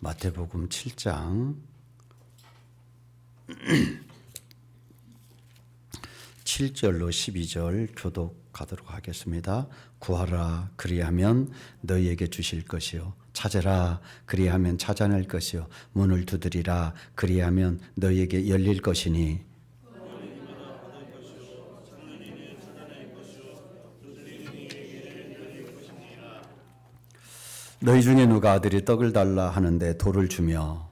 마태복음 7장 7절로 12절 교독하도록 하겠습니다. 구하라 그리하면 너희에게 주실 것이요 찾으라 그리하면 찾아낼 것이요 문을 두드리라 그리하면 너희에게 열릴 것이니 너희 중에 누가 아들이 떡을 달라 하는데 돌을 주며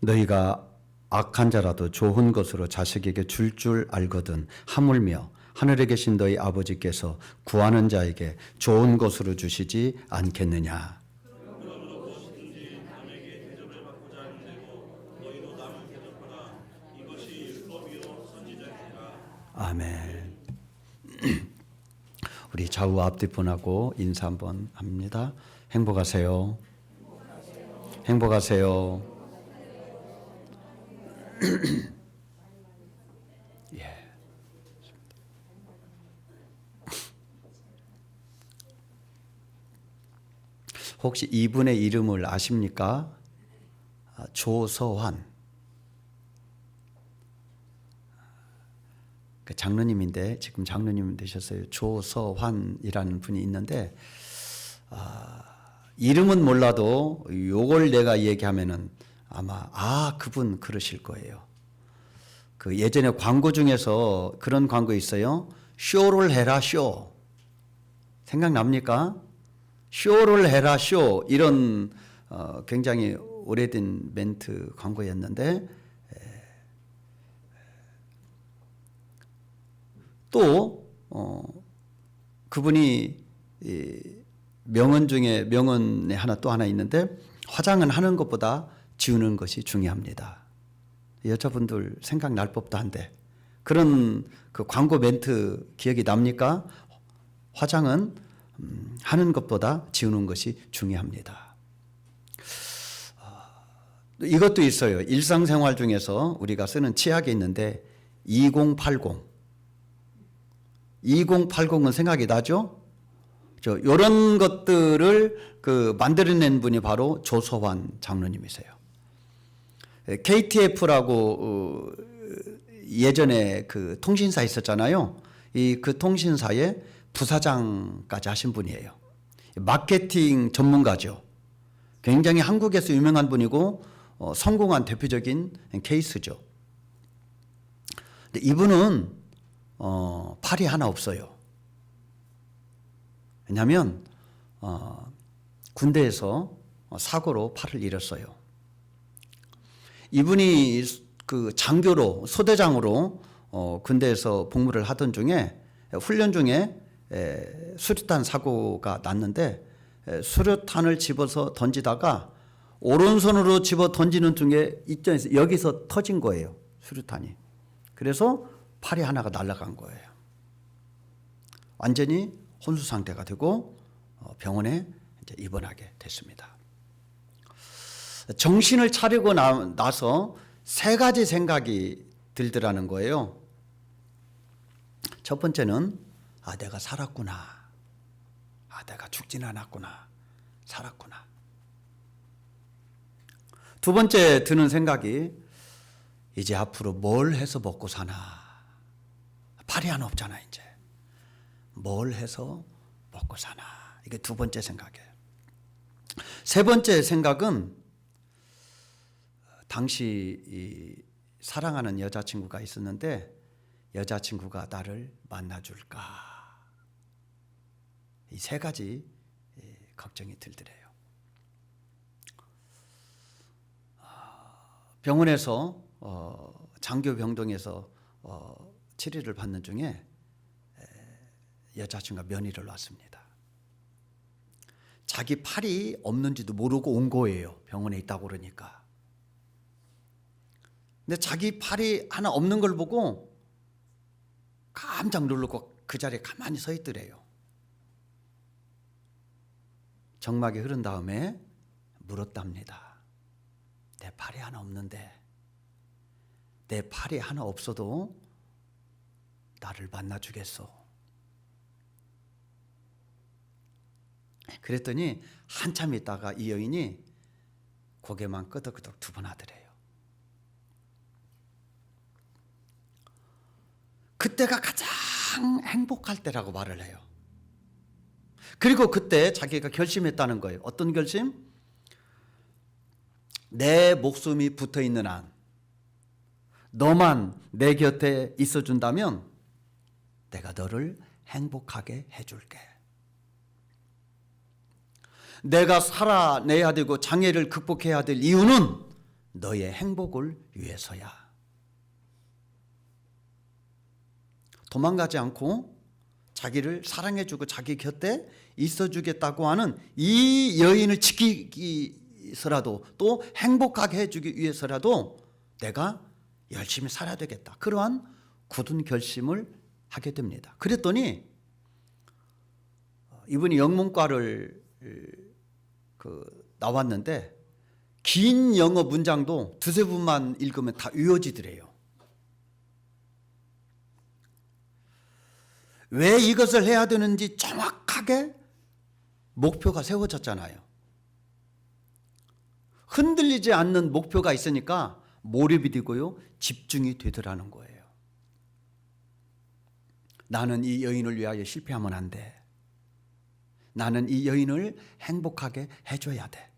너희가 악한 자라도 좋은 것으로 자식에게 줄 알거든 하물며 하늘에 계신 너희 아버지께서 구하는 자에게 좋은 것으로 주시지 않겠느냐. 아멘. 우리 좌우 앞뒤 분하고 인사 한번 합니다. 행복하세요. 행복하세요. 예. 혹시 이분의 이름을 아십니까? 조서환. 그 장로님인데 지금 장로님 되셨어요. 조서환이라는 분이 있는데 이름은 몰라도 요걸 내가 얘기하면은 아마 그분 그러실 거예요. 그 예전에 광고 중에서 그런 광고 있어요. 쇼를 해라 쇼. 생각납니까? 쇼를 해라 쇼. 이런 굉장히 오래된 멘트 광고였는데 또 그분이 명언 중에 명언에 또 하나 있는데 화장은 하는 것보다 지우는 것이 중요합니다. 여자분들 생각날 법도 한데 그런 그 광고 멘트 기억이 납니까? 화장은 하는 것보다 지우는 것이 중요합니다. 이것도 있어요. 일상생활 중에서 우리가 쓰는 치약이 있는데 2080. 2080은 생각이 나죠? 이런 것들을 만들어낸 분이 바로 조서환 장로님이세요. KTF라고 예전에 그 통신사 있었잖아요. 그 통신사의 부사장까지 하신 분이에요. 마케팅 전문가죠. 굉장히 한국에서 유명한 분이고 성공한 대표적인 케이스죠. 근데 이분은 팔이 하나 없어요. 왜냐하면 군대에서 사고로 팔을 잃었어요. 이분이 그 장교로 소대장으로 군대에서 복무를 하던 중에 훈련 중에 수류탄 사고가 났는데 수류탄을 집어서 던지다가 오른손으로 집어 던지는 중에 여기서 터진 거예요. 수류탄이. 그래서 팔이 하나가 날아간 거예요. 완전히 혼수 상태가 되고 병원에 이제 입원하게 됐습니다. 정신을 차리고 나서 세 가지 생각이 들더라는 거예요. 첫 번째는 내가 살았구나. 내가 죽진 않았구나. 살았구나. 두 번째 드는 생각이 이제 앞으로 뭘 해서 먹고 사나. 팔이 하나 없잖아 이제. 뭘 해서 먹고 사나. 이게 두 번째 생각이에요. 세 번째 생각은 당시 사랑하는 여자친구가 있었는데 여자친구가 나를 만나줄까. 이 세 가지 걱정이 들더래요. 병원에서 장교병동에서 치료를 받는 중에 여자친구가 면회를 왔습니다. 자기 팔이 없는지도 모르고 온 거예요. 병원에 있다고 그러니까. 근데 자기 팔이 하나 없는 걸 보고 깜짝 놀라고 그 자리에 가만히 서 있더래요. 정막이 흐른 다음에 물었답니다. 내 팔이 하나 없는데 내 팔이 하나 없어도 나를 만나주겠소? 그랬더니 한참 있다가 이 여인이 고개만 끄덕끄덕 두 번 하더래요. 그때가 가장 행복할 때라고 말을 해요. 그리고 그때 자기가 결심했다는 거예요. 어떤 결심? 내 목숨이 붙어 있는 한 너만 내 곁에 있어준다면 내가 너를 행복하게 해줄게. 내가 살아내야 되고 장애를 극복해야 될 이유는 너의 행복을 위해서야. 도망가지 않고 자기를 사랑해주고 자기 곁에 있어주겠다고 하는 이 여인을 지키기서라도 또 행복하게 해주기 위해서라도 내가 열심히 살아야 되겠다. 그러한 굳은 결심을 하게 됩니다. 그랬더니 이분이 영문과를 나왔는데 긴 영어 문장도 두세 분만 읽으면 다 외워지더래요. 왜 이것을 해야 되는지 정확하게 목표가 세워졌잖아요. 흔들리지 않는 목표가 있으니까 몰입이 되고요, 집중이 되더라는 거예요. 나는 이 여인을 위하여 실패하면 안 돼. 나는 이 여인을 행복하게 해줘야 돼.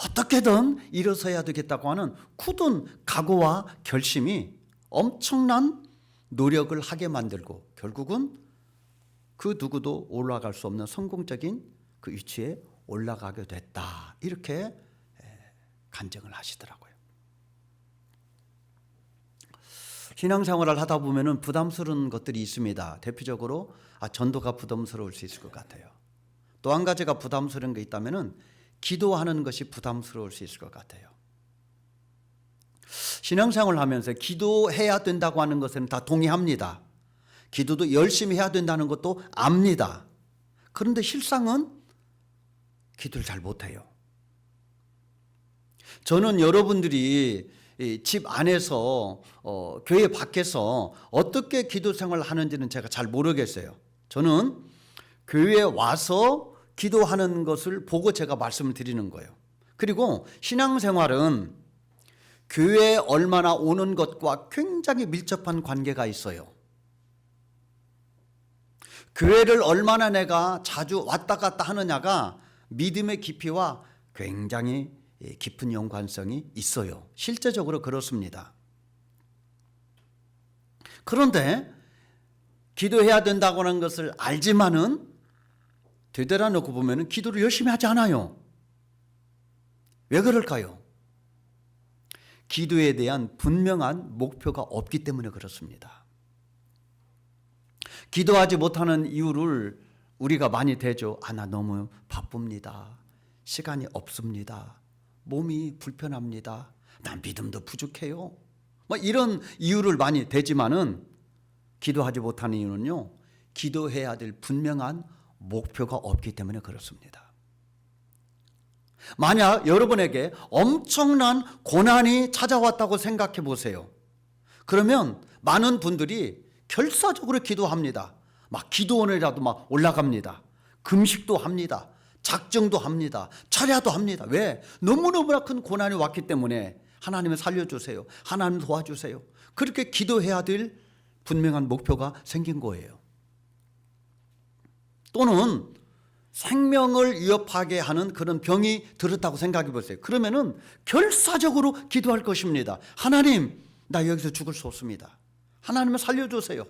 어떻게든 일어서야 되겠다고 하는 굳은 각오와 결심이 엄청난 노력을 하게 만들고 결국은 그 누구도 올라갈 수 없는 성공적인 그 위치에 올라가게 됐다. 이렇게 간증을 하시더라고요. 신앙생활을 하다 보면 부담스러운 것들이 있습니다. 대표적으로 전도가 부담스러울 수 있을 것 같아요. 또 한 가지가 부담스러운 게 있다면 기도하는 것이 부담스러울 수 있을 것 같아요. 신앙생활을 하면서 기도해야 된다고 하는 것은 다 동의합니다. 기도도 열심히 해야 된다는 것도 압니다. 그런데 실상은 기도를 잘 못해요. 저는 여러분들이 집 안에서 교회 밖에서 어떻게 기도 생활을 하는지는 제가 잘 모르겠어요. 저는 교회에 와서 기도하는 것을 보고 제가 말씀을 드리는 거예요. 그리고 신앙생활은 교회에 얼마나 오는 것과 굉장히 밀접한 관계가 있어요. 교회를 얼마나 내가 자주 왔다 갔다 하느냐가 믿음의 깊이와 굉장히 깊은 연관성이 있어요. 실제적으로 그렇습니다. 그런데 기도해야 된다고 하는 것을 알지만은 되돌아놓고 보면 기도를 열심히 하지 않아요. 왜 그럴까요? 기도에 대한 분명한 목표가 없기 때문에 그렇습니다. 기도하지 못하는 이유를 우리가 많이 대죠. 나 너무 바쁩니다. 시간이 없습니다. 몸이 불편합니다. 난 믿음도 부족해요. 이런 이유를 많이 대지만은 기도하지 못하는 이유는요, 기도해야 될 분명한 목표가 없기 때문에 그렇습니다. 만약 여러분에게 엄청난 고난이 찾아왔다고 생각해 보세요. 그러면 많은 분들이 결사적으로 기도합니다. 기도원이라도 올라갑니다. 금식도 합니다. 작정도 합니다. 철야도 합니다. 왜? 너무너무나 큰 고난이 왔기 때문에 하나님을 살려주세요. 하나님 도와주세요. 그렇게 기도해야 될 분명한 목표가 생긴 거예요. 또는 생명을 위협하게 하는 그런 병이 들었다고 생각해 보세요. 그러면은 결사적으로 기도할 것입니다. 하나님, 나 여기서 죽을 수 없습니다. 하나님을 살려주세요.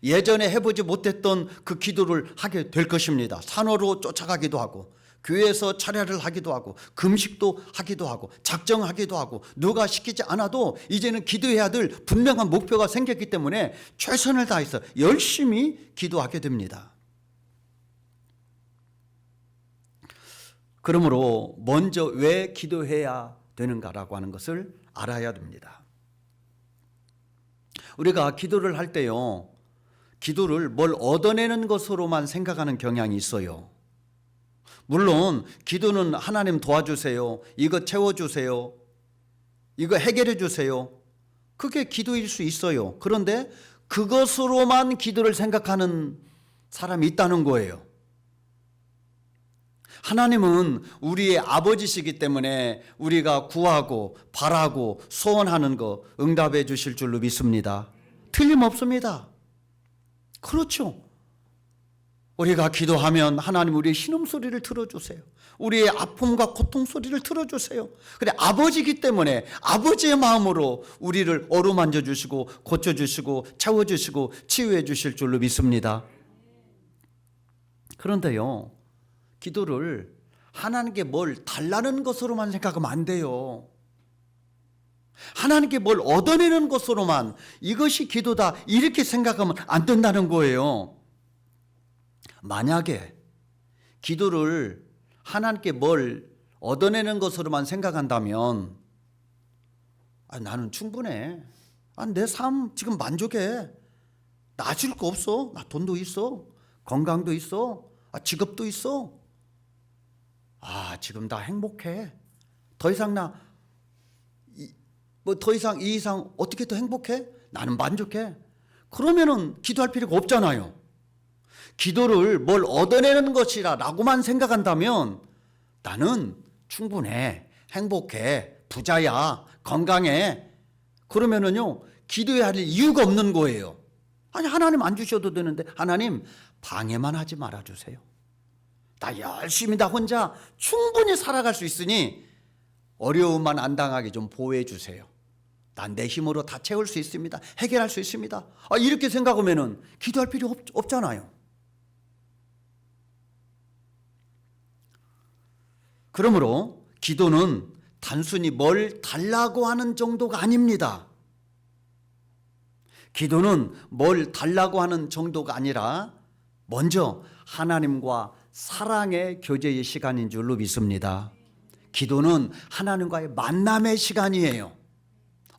예전에 해보지 못했던 그 기도를 하게 될 것입니다. 산으로 쫓아가기도 하고, 교회에서 차례를 하기도 하고, 금식도 하기도 하고, 작정하기도 하고, 누가 시키지 않아도 이제는 기도해야 될 분명한 목표가 생겼기 때문에 최선을 다해서 열심히 기도하게 됩니다. 그러므로 먼저 왜 기도해야 되는가라고 하는 것을 알아야 됩니다. 우리가 기도를 할 때요, 기도를 뭘 얻어내는 것으로만 생각하는 경향이 있어요. 물론 기도는 하나님 도와주세요, 이거 채워주세요, 이거 해결해 주세요, 그게 기도일 수 있어요. 그런데 그것으로만 기도를 생각하는 사람이 있다는 거예요. 하나님은 우리의 아버지시기 때문에 우리가 구하고 바라고 소원하는 거 응답해 주실 줄로 믿습니다. 틀림없습니다. 그렇죠. 우리가 기도하면 하나님 우리의 신음소리를 들어주세요. 우리의 아픔과 고통 소리를 들어주세요. 그래, 아버지이기 때문에 아버지의 마음으로 우리를 어루만져 주시고 고쳐주시고 채워주시고 치유해 주실 줄로 믿습니다. 그런데요, 기도를 하나님께 뭘 달라는 것으로만 생각하면 안 돼요. 하나님께 뭘 얻어내는 것으로만 이것이 기도다 이렇게 생각하면 안 된다는 거예요. 만약에 기도를 하나님께 뭘 얻어내는 것으로만 생각한다면 나는 충분해. 내 삶 지금 만족해. 나 줄 거 없어. 나 돈도 있어. 건강도 있어. 직업도 있어. 지금 나 행복해. 더 이상 더 이상 이 이상 어떻게 더 행복해? 나는 만족해. 그러면은 기도할 필요가 없잖아요. 기도를 뭘 얻어내는 것이라고만 생각한다면 나는 충분해, 행복해, 부자야, 건강해. 그러면은요, 기도해야 할 이유가 없는 거예요. 하나님 안 주셔도 되는데 하나님 방해만 하지 말아주세요. 나 열심히 나 혼자 충분히 살아갈 수 있으니 어려움만 안 당하게 좀 보호해 주세요. 난 내 힘으로 다 채울 수 있습니다. 해결할 수 있습니다. 이렇게 생각하면은 기도할 필요 없잖아요. 그러므로 기도는 단순히 뭘 달라고 하는 정도가 아닙니다. 기도는 뭘 달라고 하는 정도가 아니라 먼저 하나님과 사랑의 교제의 시간인 줄로 믿습니다. 기도는 하나님과의 만남의 시간이에요.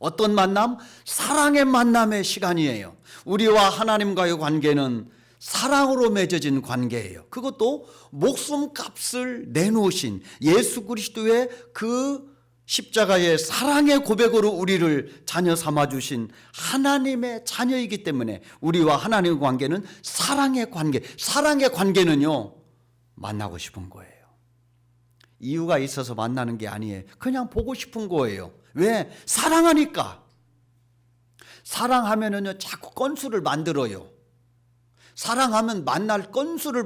어떤 만남? 사랑의 만남의 시간이에요. 우리와 하나님과의 관계는 사랑으로 맺어진 관계예요. 그것도 목숨값을 내놓으신 예수 그리스도의 그 십자가의 사랑의 고백으로 우리를 자녀 삼아주신 하나님의 자녀이기 때문에 우리와 하나님의 관계는 사랑의 관계. 사랑의 관계는요, 만나고 싶은 거예요. 이유가 있어서 만나는 게 아니에요. 그냥 보고 싶은 거예요. 왜? 사랑하니까. 사랑하면은요, 자꾸 건수를 만들어요. 사랑하면 만날 건수를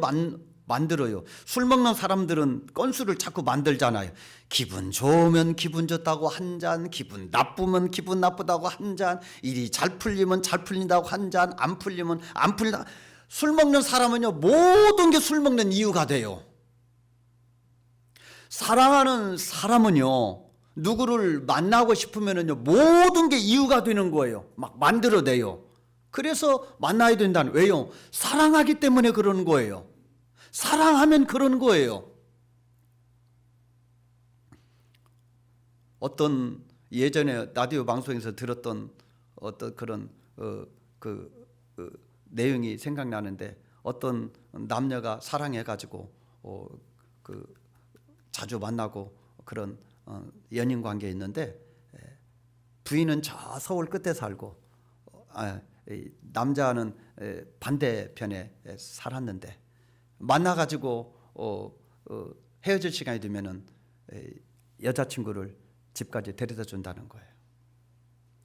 만들어요. 술 먹는 사람들은 건수를 자꾸 만들잖아요. 기분 좋으면 기분 좋다고 한 잔, 기분 나쁘면 기분 나쁘다고 한 잔, 일이 잘 풀리면 잘 풀린다고 한 잔, 안 풀리면 안 풀린다. 술 먹는 사람은요, 모든 게 술 먹는 이유가 돼요. 사랑하는 사람은요, 누구를 만나고 싶으면은요, 모든 게 이유가 되는 거예요. 막 만들어내요. 그래서 만나야 된다는, 왜요? 사랑하기 때문에 그러는 거예요. 사랑하면 그런 거예요. 어떤 예전에 라디오 방송에서 들었던 어떤 그런 내용이 생각나는데, 어떤 남녀가 사랑해가지고 자주 만나고 그런 연인 관계에 있는데, 부인은 저 서울 끝에 살고 남자는 반대편에 살았는데, 만나가지고 헤어질 시간이 되면은 여자친구를 집까지 데려다 준다는 거예요.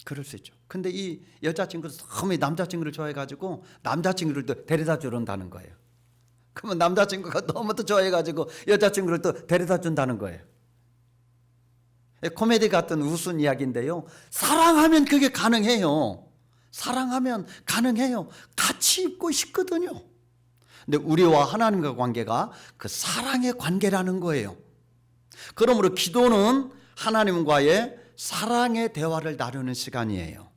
그럴 수 있죠. 근데 이 여자친구도 너무 남자친구를 좋아해가지고 남자친구를 또 데려다 주는다는 거예요. 그러면 남자친구가 너무 또 좋아해가지고 여자친구를 또 데려다 준다는 거예요. 코미디 같은 웃은 이야기인데요, 사랑하면 그게 가능해요. 사랑하면 가능해요. 같이 있고 싶거든요. 근데 우리와 하나님과 관계가 그 사랑의 관계라는 거예요. 그러므로 기도는 하나님과의 사랑의 대화를 나누는 시간이에요.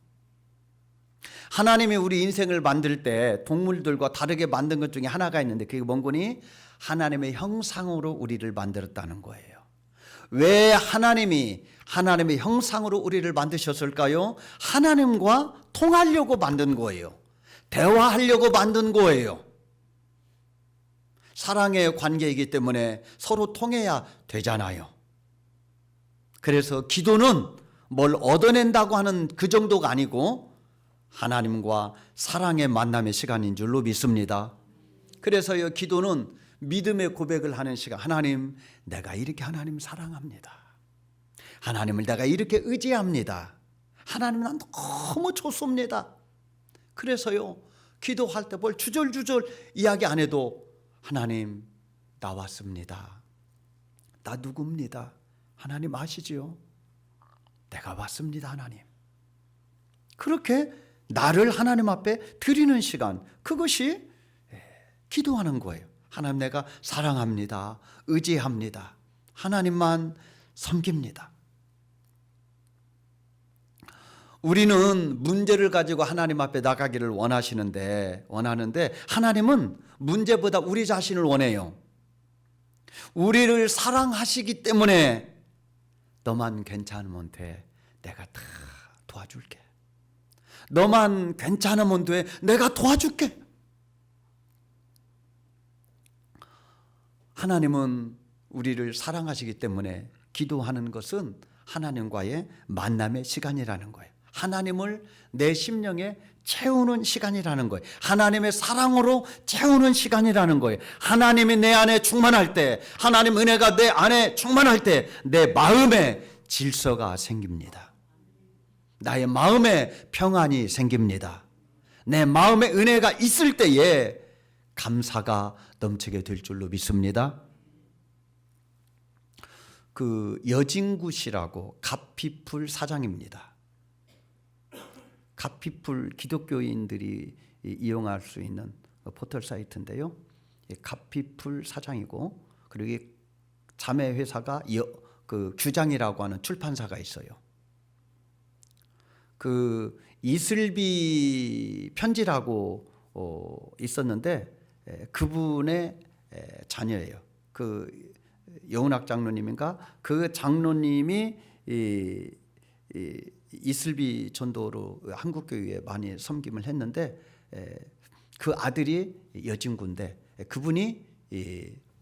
하나님이 우리 인생을 만들 때 동물들과 다르게 만든 것 중에 하나가 있는데, 그게 뭔 거니? 하나님의 형상으로 우리를 만들었다는 거예요. 왜 하나님이 하나님의 형상으로 우리를 만드셨을까요? 하나님과 통하려고 만든 거예요. 대화하려고 만든 거예요. 사랑의 관계이기 때문에 서로 통해야 되잖아요. 그래서 기도는 뭘 얻어낸다고 하는 그 정도가 아니고 하나님과 사랑의 만남의 시간인 줄로 믿습니다. 그래서요, 기도는 믿음의 고백을 하는 시간. 하나님, 내가 이렇게 하나님 사랑합니다. 하나님을 내가 이렇게 의지합니다. 하나님, 난 너무 좋습니다. 그래서요, 기도할 때 뭘 주절주절 이야기 안 해도 하나님, 나 왔습니다. 나 누굽니다. 하나님 아시지요? 내가 왔습니다, 하나님. 그렇게 나를 하나님 앞에 드리는 시간, 그것이 기도하는 거예요. 하나님, 내가 사랑합니다. 의지합니다. 하나님만 섬깁니다. 우리는 문제를 가지고 하나님 앞에 나가기를 원하는데 하나님은 문제보다 우리 자신을 원해요. 우리를 사랑하시기 때문에 너만 괜찮으면 돼. 내가 다 도와줄게. 너만 괜찮으면 돼. 내가 도와줄게. 하나님은 우리를 사랑하시기 때문에 기도하는 것은 하나님과의 만남의 시간이라는 거예요. 하나님을 내 심령에 채우는 시간이라는 거예요. 하나님의 사랑으로 채우는 시간이라는 거예요. 하나님이 내 안에 충만할 때, 하나님 은혜가 내 안에 충만할 때 내 마음에 질서가 생깁니다. 나의 마음에 평안이 생깁니다. 내 마음에 은혜가 있을 때에 감사가 넘치게 될 줄로 믿습니다. 그 여진구 씨라고 갓피플 사장입니다. 갓피플 기독교인들이 이용할 수 있는 포털 사이트인데요. 갓피플 사장이고, 그리고 자매 회사가 그 규장이라고 하는 출판사가 있어요. 그 이슬비 편지라고 있었는데 그분의 자녀예요. 그 여운학 장로님인가, 그 장로님이 이슬비 전도로 한국교회에 많이 섬김을 했는데 그 아들이 여진구인데 그분이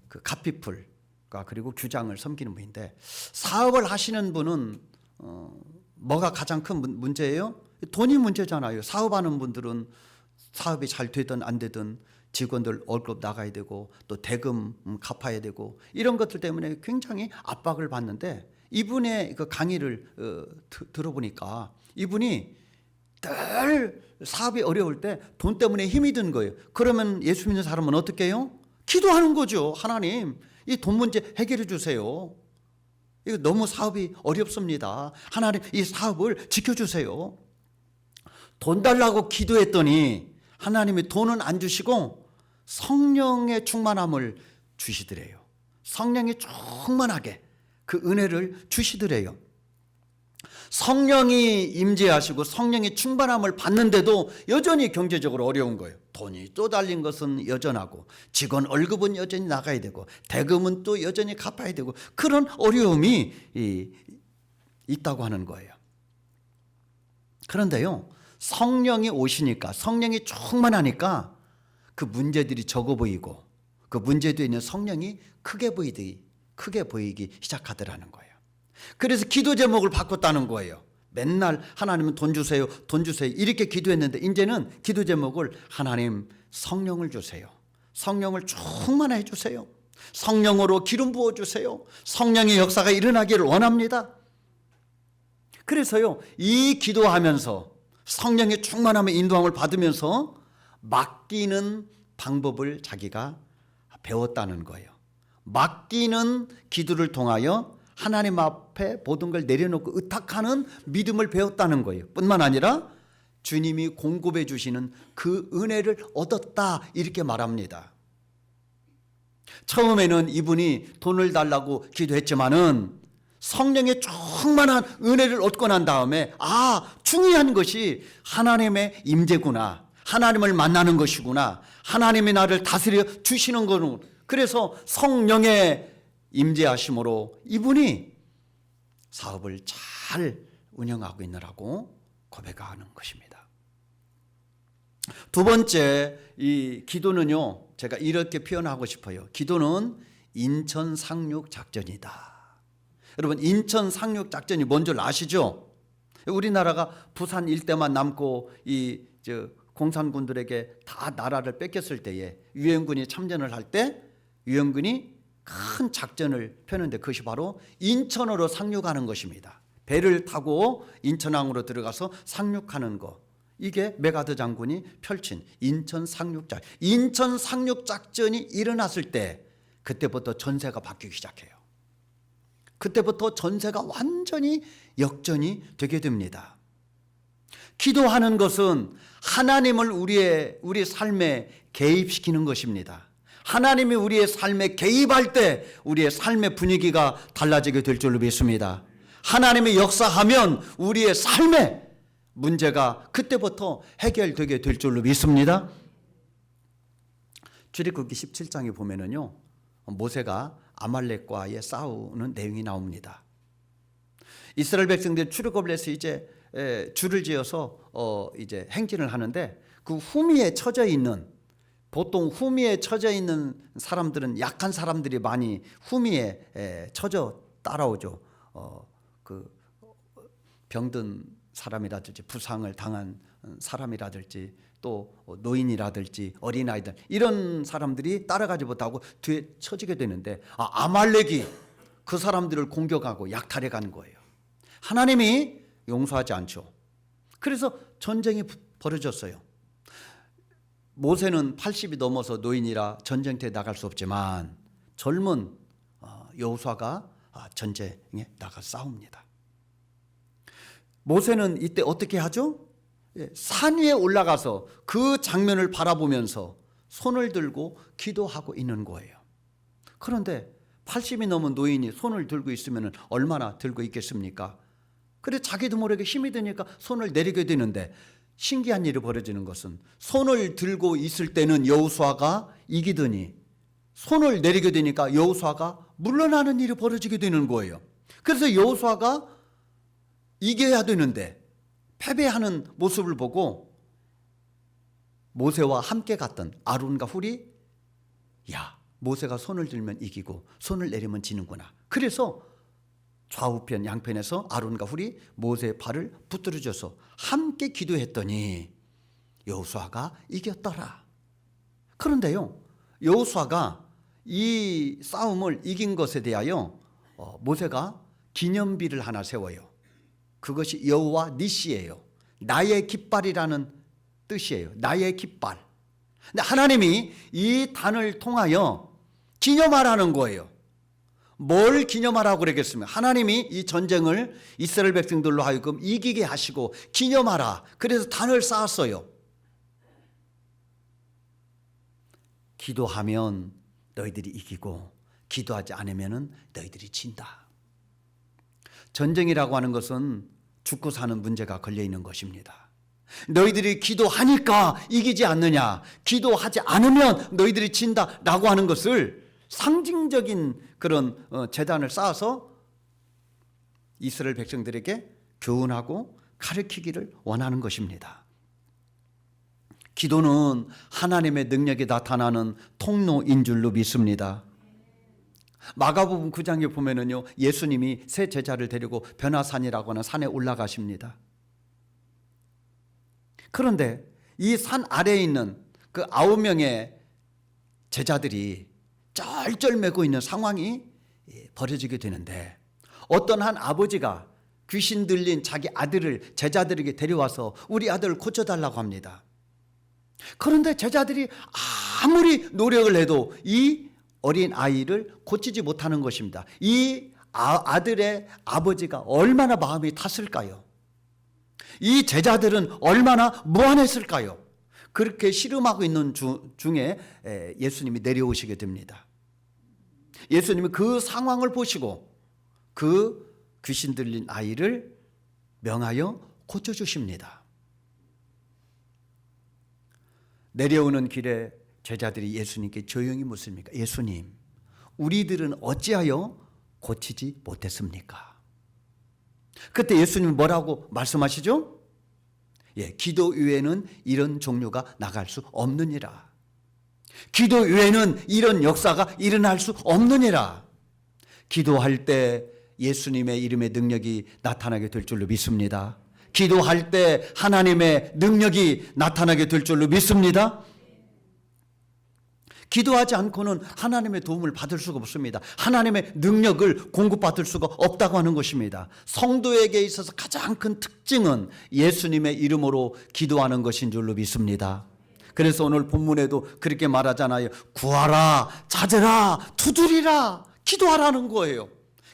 그 갓피플과 그리고 규장을 섬기는 분인데, 사업을 하시는 분은 뭐가 가장 큰 문제예요? 돈이 문제잖아요. 사업하는 분들은 사업이 잘 되든 안 되든 직원들 월급 나가야 되고 또 대금 갚아야 되고 이런 것들 때문에 굉장히 압박을 받는데, 이분의 그 강의를 들어보니까 이분이 늘 사업이 어려울 때 돈 때문에 힘이 든 거예요. 그러면 예수 믿는 사람은 어떻게 해요? 기도하는 거죠. 하나님, 이 돈 문제 해결해 주세요. 이거 너무 사업이 어렵습니다. 하나님, 이 사업을 지켜주세요. 돈 달라고 기도했더니 하나님이 돈은 안 주시고 성령의 충만함을 주시더래요. 성령이 충만하게 그 은혜를 주시더래요. 성령이 임재하시고 성령의 충만함을 받는데도 여전히 경제적으로 어려운 거예요. 돈이 또 달린 것은 여전하고, 직원 월급은 여전히 나가야 되고, 대금은 또 여전히 갚아야 되고, 그런 어려움이 있다고 하는 거예요. 그런데요, 성령이 오시니까, 성령이 충만하니까 그 문제들이 적어 보이고 그 문제도 있는 성령이 크게 보이기 시작하더라는 거예요. 그래서 기도 제목을 바꿨다는 거예요. 맨날 하나님은 돈 주세요, 돈 주세요 이렇게 기도했는데 이제는 기도 제목을 하나님 성령을 주세요. 성령을 충만해 주세요. 성령으로 기름 부어 주세요. 성령의 역사가 일어나기를 원합니다. 그래서요, 이 기도하면서 성령의 충만함의 인도함을 받으면서 맡기는 방법을 자기가 배웠다는 거예요. 맡기는 기도를 통하여 하나님 앞에 모든 걸 내려놓고 의탁하는 믿음을 배웠다는 거예요. 뿐만 아니라 주님이 공급해 주시는 그 은혜를 얻었다 이렇게 말합니다. 처음에는 이분이 돈을 달라고 기도했지만은 성령의 충만한 은혜를 얻고 난 다음에 중요한 것이 하나님의 임재구나, 하나님을 만나는 것이구나, 하나님이 나를 다스려 주시는 거는, 그래서 성령의 임재하심으로 이분이 사업을 잘 운영하고 있느라고 고백하는 것입니다. 두 번째, 이 기도는요, 제가 이렇게 표현하고 싶어요. 기도는 인천 상륙 작전이다. 여러분, 인천 상륙 작전이 뭔 줄 아시죠? 우리나라가 부산 일대만 남고 공산군들에게 다 나라를 뺏겼을 때에 유엔군이 참전을 할 때 유엔군이 큰 작전을 펴는데 그것이 바로 인천으로 상륙하는 것입니다. 배를 타고 인천항으로 들어가서 상륙하는 것. 이게 메가드 장군이 펼친 인천 상륙작. 인천 상륙작전이 일어났을 때 그때부터 전세가 바뀌기 시작해요. 그때부터 전세가 완전히 역전이 되게 됩니다. 기도하는 것은 하나님을 우리 삶에 개입시키는 것입니다. 하나님이 우리의 삶에 개입할 때 우리의 삶의 분위기가 달라지게 될 줄로 믿습니다. 하나님이 역사하면 우리의 삶의 문제가 그때부터 해결되게 될 줄로 믿습니다. 출애굽기 17장에 보면은요, 모세가 아말렉과의 싸우는 내용이 나옵니다. 이스라엘 백성들이 출애굽을 해서 이제 줄을 지어서 이제 행진을 하는데 그 후미에 처져 있는, 보통 후미에 처져 있는 사람들은 약한 사람들이 많이 후미에 처져 따라오죠. 그 병든 사람이라든지 부상을 당한 사람이라든지 또 노인이라든지 어린아이들, 이런 사람들이 따라가지 못하고 뒤에 처지게 되는데 아말렉이 그 사람들을 공격하고 약탈해 가는 거예요. 하나님이 용서하지 않죠. 그래서 전쟁이 벌어졌어요. 모세는 80이 넘어서 노인이라 전쟁터에 나갈 수 없지만 젊은 여호수아가 전쟁에 나가 싸웁니다. 모세는 이때 어떻게 하죠? 산 위에 올라가서 그 장면을 바라보면서 손을 들고 기도하고 있는 거예요. 그런데 80이 넘은 노인이 손을 들고 있으면 얼마나 들고 있겠습니까? 그래 자기도 모르게 힘이 드니까 손을 내리게 되는데, 신기한 일이 벌어지는 것은 손을 들고 있을 때는 여호수아가 이기더니 손을 내리게 되니까 여호수아가 물러나는 일이 벌어지게 되는 거예요. 그래서 여호수아가 이겨야 되는데 패배하는 모습을 보고 모세와 함께 갔던 아론과 훌이, 야, 모세가 손을 들면 이기고 손을 내리면 지는구나. 그래서 좌우편 양편에서 아론과 훌이 모세의 발을 붙들어줘서 함께 기도했더니 여호수아가 이겼더라. 그런데요, 여호수아가 이 싸움을 이긴 것에 대하여 모세가 기념비를 하나 세워요. 그것이 여호와 니시예요. 나의 깃발이라는 뜻이에요. 나의 깃발. 근데 하나님이 이 단을 통하여 기념하라는 거예요. 뭘 기념하라고 그러겠습니까? 하나님이 이 전쟁을 이스라엘 백성들로 하여금 이기게 하시고 기념하라. 그래서 단을 쌓았어요. 기도하면 너희들이 이기고 기도하지 않으면 너희들이 진다. 전쟁이라고 하는 것은 죽고 사는 문제가 걸려 있는 것입니다. 너희들이 기도하니까 이기지 않느냐, 기도하지 않으면 너희들이 진다라고 하는 것을 상징적인 그런 제단을 쌓아서 이스라엘 백성들에게 교훈하고 가르치기를 원하는 것입니다. 기도는 하나님의 능력이 나타나는 통로인 줄로 믿습니다. 마가복음 9장에 보면은요, 예수님이 세 제자를 데리고 변화산이라고 하는 산에 올라가십니다. 그런데 이 산 아래에 있는 그 9명의 제자들이 쩔쩔매고 있는 상황이 벌어지게 되는데, 어떤 한 아버지가 귀신 들린 자기 아들을 제자들에게 데려와서 우리 아들을 고쳐달라고 합니다. 그런데 제자들이 아무리 노력을 해도 이 어린 아이를 고치지 못하는 것입니다. 이 아들의 아버지가 얼마나 마음이 탔을까요? 이 제자들은 얼마나 무안했을까요? 그렇게 씨름하고 있는 중에 예수님이 내려오시게 됩니다. 예수님이 그 상황을 보시고 그 귀신 들린 아이를 명하여 고쳐주십니다. 내려오는 길에 제자들이 예수님께 조용히 묻습니다. 예수님, 우리들은 어찌하여 고치지 못했습니까? 그때 예수님은 뭐라고 말씀하시죠? 기도 외에는 이런 종류가 나갈 수 없느니라. 기도 외에는 이런 역사가 일어날 수 없느니라. 기도할 때 예수님의 이름의 능력이 나타나게 될 줄로 믿습니다. 기도할 때 하나님의 능력이 나타나게 될 줄로 믿습니다. 기도하지 않고는 하나님의 도움을 받을 수가 없습니다. 하나님의 능력을 공급받을 수가 없다고 하는 것입니다. 성도에게 있어서 가장 큰 특징은 예수님의 이름으로 기도하는 것인 줄로 믿습니다. 그래서 오늘 본문에도 그렇게 말하잖아요. 구하라, 찾으라, 두드리라. 기도하라는 거예요.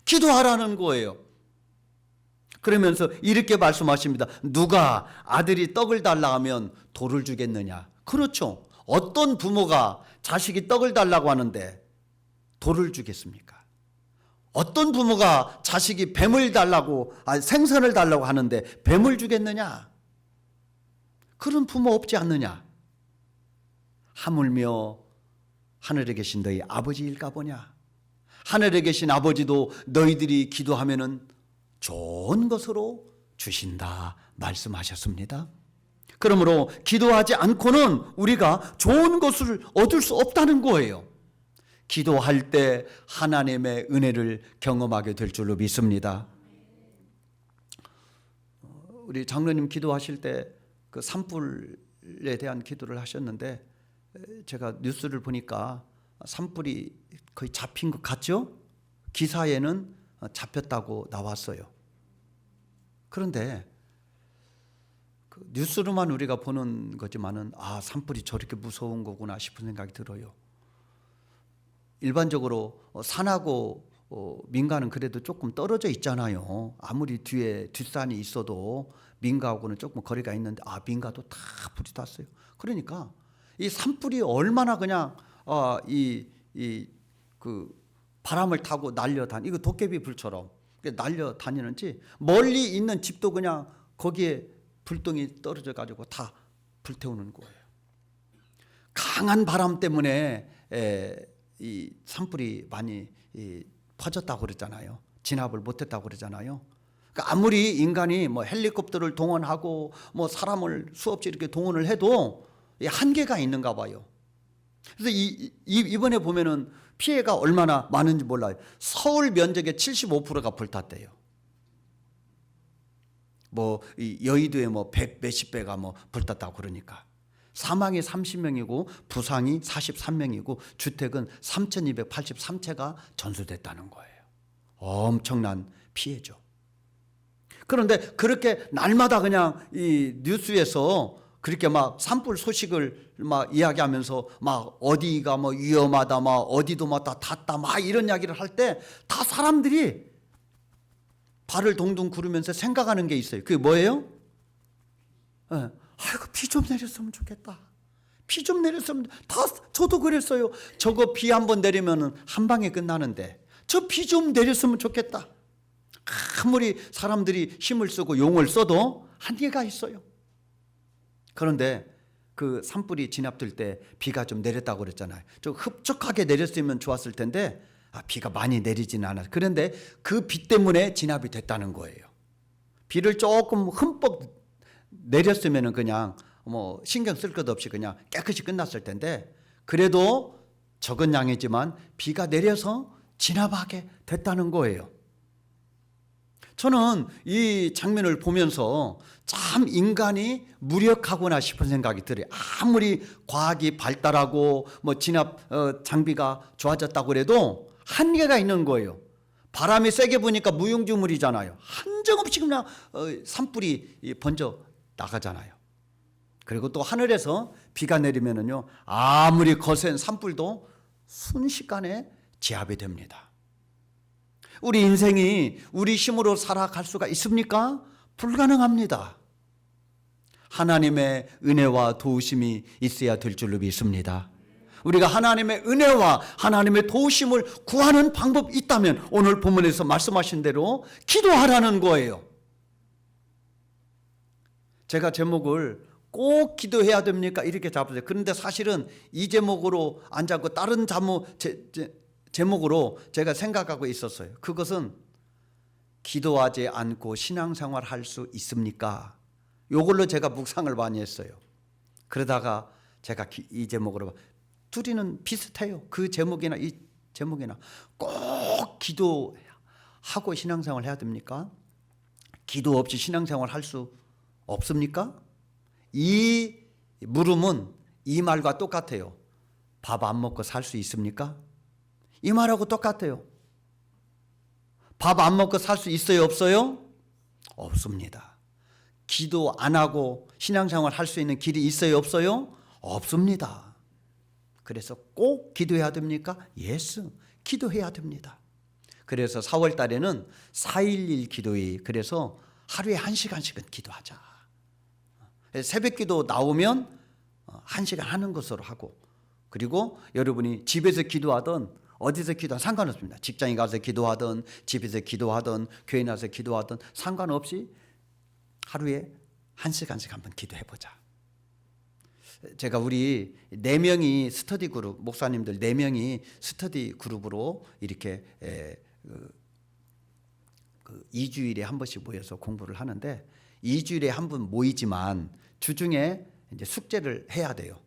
기도하라는 거예요. 그러면서 이렇게 말씀하십니다. 누가 아들이 떡을 달라 하면 돌을 주겠느냐? 그렇죠. 어떤 부모가 자식이 떡을 달라고 하는데 돌을 주겠습니까? 어떤 부모가 자식이 뱀을 달라고, 생선을 달라고 하는데 뱀을 주겠느냐? 그런 부모 없지 않느냐? 하물며 하늘에 계신 너희 아버지일까 보냐? 하늘에 계신 아버지도 너희들이 기도하면은 좋은 것으로 주신다 말씀하셨습니다. 그러므로 기도하지 않고는 우리가 좋은 것을 얻을 수 없다는 거예요. 기도할 때 하나님의 은혜를 경험하게 될 줄로 믿습니다. 우리 장로님 기도하실 때 그 산불에 대한 기도를 하셨는데 제가 뉴스를 보니까 산불이 거의 잡힌 것 같죠? 기사에는 잡혔다고 나왔어요. 그런데 그 뉴스로만 우리가 보는 거지만은 산불이 저렇게 무서운 거구나 싶은 생각이 들어요. 일반적으로 산하고 민가는 그래도 조금 떨어져 있잖아요. 아무리 뒤에 뒷산이 있어도 민가하고는 조금 거리가 있는데 민가도 다 불이 탔어요. 그러니까 이 산불이 얼마나 그냥 그 바람을 타고 날려다니, 이거 도깨비 불처럼 날려다니는지 멀리 있는 집도 그냥 거기에 불똥이 떨어져 가지고 다 불태우는 거예요. 강한 바람 때문에 이 산불이 많이 퍼졌다고 그랬잖아요. 진압을 못했다고 그러잖아요. 그러니까 아무리 인간이 뭐 헬리콥터를 동원하고 뭐 사람을 수없이 이렇게 동원을 해도 한계가 있는가 봐요. 그래서 이번에 보면은 피해가 얼마나 많은지 몰라요. 서울 면적의 75%가 불탔대요. 뭐 여의도에 뭐 100 몇십 배가 뭐 불탔다고 그러니까. 사망이 30명이고 부상이 43명이고 주택은 3,283채가 전수됐다는 거예요. 엄청난 피해죠. 그런데 그렇게 날마다 그냥 이 뉴스에서 그렇게 막 산불 소식을 막 이야기하면서 막 어디가 뭐 위험하다, 막 어디도 막 다 탔다, 막 이런 이야기를 할 때 다 사람들이 발을 동동 구르면서 생각하는 게 있어요. 그게 뭐예요? 아이고 비 좀 내렸으면 좋겠다. 비 좀 내렸으면, 저도 그랬어요. 저거 비 한번 내리면은 한 방에 끝나는데 저 비 좀 내렸으면 좋겠다. 아무리 사람들이 힘을 쓰고 용을 써도 한계가 있어요. 그런데 그 산불이 진압될 때 비가 좀 내렸다고 그랬잖아요. 좀 흡족하게 내렸으면 좋았을 텐데 비가 많이 내리지는 않았어요. 그런데 그 비 때문에 진압이 됐다는 거예요. 비를 조금 흠뻑 내렸으면 그냥 뭐 신경 쓸 것 없이 그냥 깨끗이 끝났을 텐데 그래도 적은 양이지만 비가 내려서 진압하게 됐다는 거예요. 저는 이 장면을 보면서 참 인간이 무력하구나 싶은 생각이 들어요. 아무리 과학이 발달하고 뭐 진압 장비가 좋아졌다고 그래도 한계가 있는 거예요. 바람이 세게 부니까 무용지물이잖아요. 한정없이 그냥 산불이 번져 나가잖아요. 그리고 또 하늘에서 비가 내리면은요, 아무리 거센 산불도 순식간에 제압이 됩니다. 우리 인생이 우리 힘으로 살아갈 수가 있습니까? 불가능합니다. 하나님의 은혜와 도우심이 있어야 될 줄로 믿습니다. 우리가 하나님의 은혜와 하나님의 도우심을 구하는 방법이 있다면 오늘 본문에서 말씀하신 대로 기도하라는 거예요. 제가 제목을 꼭 기도해야 됩니까? 이렇게 잡으세요. 그런데 사실은 이 제목으로 안 잡고 다른 제목으로 제가 생각하고 있었어요. 그것은 기도하지 않고 신앙생활 할 수 있습니까? 이걸로 제가 묵상을 많이 했어요. 그러다가 제가 이 제목으로, 둘이는 비슷해요. 그 제목이나 이 제목이나. 꼭 기도하고 신앙생활 해야 됩니까? 기도 없이 신앙생활 할 수 없습니까? 이 물음은 이 말과 똑같아요. 밥 안 먹고 살 수 있습니까? 이 말하고 똑같아요. 밥 안 먹고 살 수 있어요, 없어요? 없습니다. 기도 안 하고 신앙생활 할 수 있는 길이 있어요, 없어요? 없습니다. 그래서 꼭 기도해야 됩니까? 예스, 기도해야 됩니다. 그래서 4월 달에는 4.11 기도회, 그래서 하루에 1시간씩은 기도하자. 새벽 기도 나오면 1시간 하는 것으로 하고, 그리고 여러분이 집에서 기도하든 어디서 기도하든 상관없습니다. 직장에 가서 기도하든 집에서 기도하든 교회 나서 기도하든 상관없이 하루에 1시간씩 한번 기도해보자. 제가 우리 4명이 스터디 그룹, 목사님들 4명이 스터디 그룹으로 이렇게 2주일에 한 번씩 모여서 공부를 하는데, 2주일에 한 번 모이지만 주중에 이제 숙제를 해야 돼요.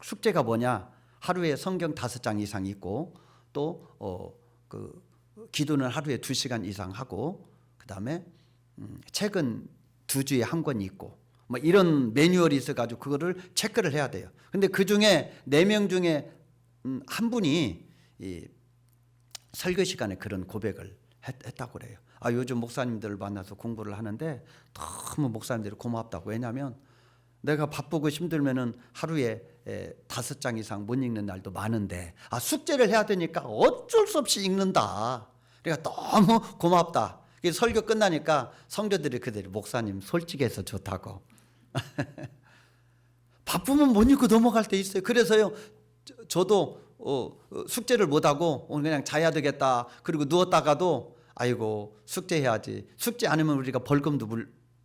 숙제가 뭐냐? 하루에 성경 5장 이상 읽고, 또 기도는 하루에 2시간 이상 하고, 그다음에 책은 2주에 한 권 읽고, 뭐 이런 매뉴얼이 있어가지고 그거를 체크를 해야 돼요. 근데 그 중에 4명 중에 한 분이 이 설교 시간에 그런 고백을 했다고 그래요. 요즘 목사님들을 만나서 공부를 하는데 너무 목사님들이 고맙다고. 왜냐하면 내가 바쁘고 힘들면은 하루에 5장 이상 못 읽는 날도 많은데 숙제를 해야 되니까 어쩔 수 없이 읽는다. 그러니까 너무 고맙다. 설교 끝나니까 성도들이 그대로 목사님 솔직해서 좋다고. 바쁘면 못 읽고 넘어갈 때 있어요. 그래서요, 저도 숙제를 못하고 오늘 그냥 자야 되겠다. 그리고 누웠다가도 아이고 숙제해야지. 숙제 안 하면 우리가 벌금도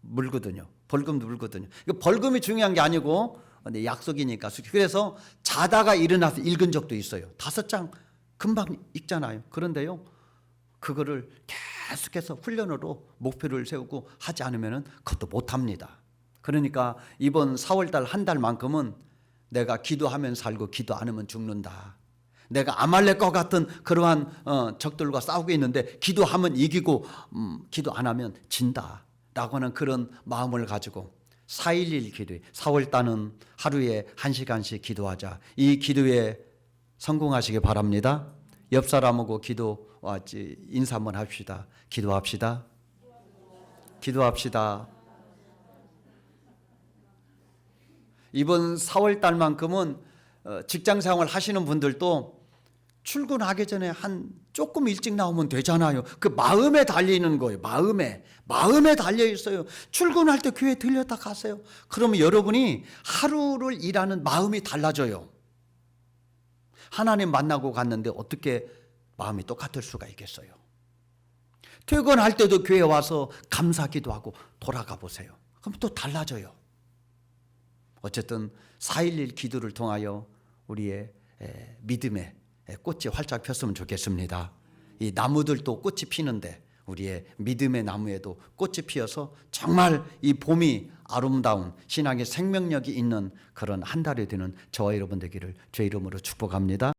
물거든요. 벌금이 중요한 게 아니고 약속이니까. 그래서 자다가 일어나서 읽은 적도 있어요. 5장 금방 읽잖아요. 그런데요, 그거를 계속해서 훈련으로 목표를 세우고 하지 않으면 그것도 못합니다. 그러니까 이번 4월달 한 달만큼은 내가 기도하면 살고 기도 안 하면 죽는다. 내가 아말렉과 같은 그러한 적들과 싸우고 있는데 기도하면 이기고 기도 안 하면 진다 라고 하는 그런 마음을 가지고 4.11 기도회, 4월달은 하루에 1시간씩 기도하자. 이 기도에 성공하시기 바랍니다. 옆 사람하고 인사 한번 합시다. 기도합시다. 이번 4월달만큼은 직장생활 하시는 분들도 출근하기 전에 조금 일찍 나오면 되잖아요. 그 마음에 달리는 거예요. 마음에 달려 있어요. 출근할 때 교회 들렸다 가세요. 그러면 여러분이 하루를 일하는 마음이 달라져요. 하나님 만나고 갔는데 어떻게 마음이 똑같을 수가 있겠어요? 퇴근할 때도 교회 와서 감사기도 하고 돌아가 보세요. 그럼 또 달라져요. 어쨌든 4.11 기도를 통하여 우리의 믿음의 꽃이 활짝 폈으면 좋겠습니다. 이 나무들도 꽃이 피는데 우리의 믿음의 나무에도 꽃이 피어서 정말 이 봄이 아름다운 신앙의 생명력이 있는 그런 한 달이 되는 저와 여러분 되기를 주의 이름으로 축복합니다.